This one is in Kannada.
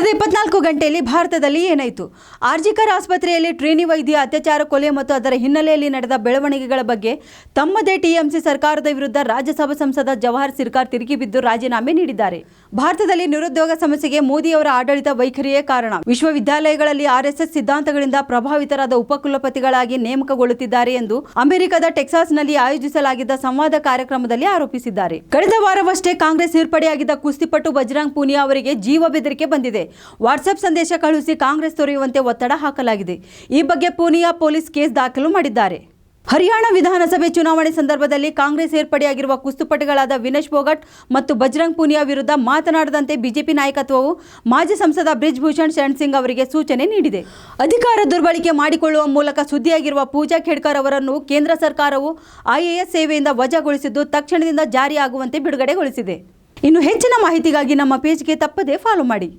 ಕಳೆದ 24 ಗಂಟೆಯಲ್ಲಿ ಭಾರತದಲ್ಲಿ ಏನಾಯಿತು? ಆರ್ಜಿಕರ್ ಆಸ್ಪತ್ರೆಯಲ್ಲಿ ಟ್ರೇನಿ ವೈದ್ಯ ಅತ್ಯಾಚಾರ, ಕೊಲೆ ಮತ್ತು ಅದರ ಹಿನ್ನೆಲೆಯಲ್ಲಿ ನಡೆದ ಬೆಳವಣಿಗೆಗಳ ಬಗ್ಗೆ ತಮ್ಮದೇ ಟಿಎಂಸಿ ಸರ್ಕಾರದ ವಿರುದ್ಧ ರಾಜ್ಯಸಭಾ ಸಂಸದ ಜವಾಹರ್ ಸಿರ್ಕಾರ್ ತಿರುಗಿಬಿದ್ದು ರಾಜೀನಾಮೆ ನೀಡಿದ್ದಾರೆ. ಭಾರತದಲ್ಲಿ ನಿರುದ್ಯೋಗ ಸಮಸ್ಯೆಗೆ ಮೋದಿಯವರ ಆಡಳಿತ ವೈಖರಿಯೇ ಕಾರಣ. ವಿಶ್ವವಿದ್ಯಾಲಯಗಳಲ್ಲಿ ಆರ್ಎಸ್ಎಸ್ ಸಿದ್ಧಾಂತಗಳಿಂದ ಪ್ರಭಾವಿತರಾದ ಉಪಕುಲಪತಿಗಳಾಗಿ ನೇಮಕಗೊಳ್ಳುತ್ತಿದ್ದಾರೆ ಎಂದು ಅಮೆರಿಕದ ಟೆಕ್ಸಾಸ್ನಲ್ಲಿ ಆಯೋಜಿಸಲಾಗಿದ್ದ ಸಂವಾದ ಕಾರ್ಯಕ್ರಮದಲ್ಲಿ ಆರೋಪಿಸಿದ್ದಾರೆ. ಕಳೆದ ವಾರವಷ್ಟೇ ಕಾಂಗ್ರೆಸ್ ಸೇರ್ಪಡೆಯಾಗಿದ್ದ ಕುಸ್ತಿಪಟು ಬಜರಂಗ್ ಪೂನಿಯಾ ಅವರಿಗೆ ಜೀವ ಬೆದರಿಕೆ ಬಂದಿದೆ. ವಾಟ್ಸ್ಆಪ್ ಸಂದೇಶ ಕಳುಹಿಸಿ ಕಾಂಗ್ರೆಸ್ ತೊರೆಯುವಂತೆ ಒತ್ತಡ ಹಾಕಲಾಗಿದೆ. ಈ ಬಗ್ಗೆ ಪೂನಿಯಾ ಪೊಲೀಸ್ ಕೇಸ್ ದಾಖಲು ಮಾಡಿದ್ದಾರೆ. ಹರಿಯಾಣ ವಿಧಾನಸಭೆ ಚುನಾವಣೆ ಸಂದರ್ಭದಲ್ಲಿ ಕಾಂಗ್ರೆಸ್ ಸೇರ್ಪಡೆಯಾಗಿರುವ ಕುಸ್ತಿಪಟುಗಳಾದ ವಿನೇಶ್ ಫೋಗಟ್ ಮತ್ತು ಬಜರಂಗ್ ಪೂನಿಯಾ ವಿರುದ್ಧ ಮಾತನಾಡದಂತೆ ಬಿಜೆಪಿ ನಾಯಕತ್ವವು ಮಾಜಿ ಸಂಸದ ಬ್ರಿಜ್ ಭೂಷಣ್ ಶರಣ್ ಸಿಂಗ್ ಅವರಿಗೆ ಸೂಚನೆ ನೀಡಿದೆ. ಅಧಿಕಾರ ದುರ್ಬಳಕೆ ಮಾಡಿಕೊಳ್ಳುವ ಮೂಲಕ ಸುದ್ದಿಯಾಗಿರುವ ಪೂಜಾ ಖೇಡ್ಕರ್ ಅವರನ್ನು ಕೇಂದ್ರ ಸರ್ಕಾರವು ಐಎಎಸ್ ಸೇವೆಯಿಂದ ವಜಾಗೊಳಿಸಿದ್ದು ತಕ್ಷಣದಿಂದ ಜಾರಿಯಾಗುವಂತೆ ಬಿಡುಗಡೆಗೊಳಿಸಿದೆ. ಇನ್ನು ಹೆಚ್ಚಿನ ಮಾಹಿತಿಗಾಗಿ ನಮ್ಮ ಪೇಜ್ಗೆ ತಪ್ಪದೇ ಫಾಲೋ ಮಾಡಿ.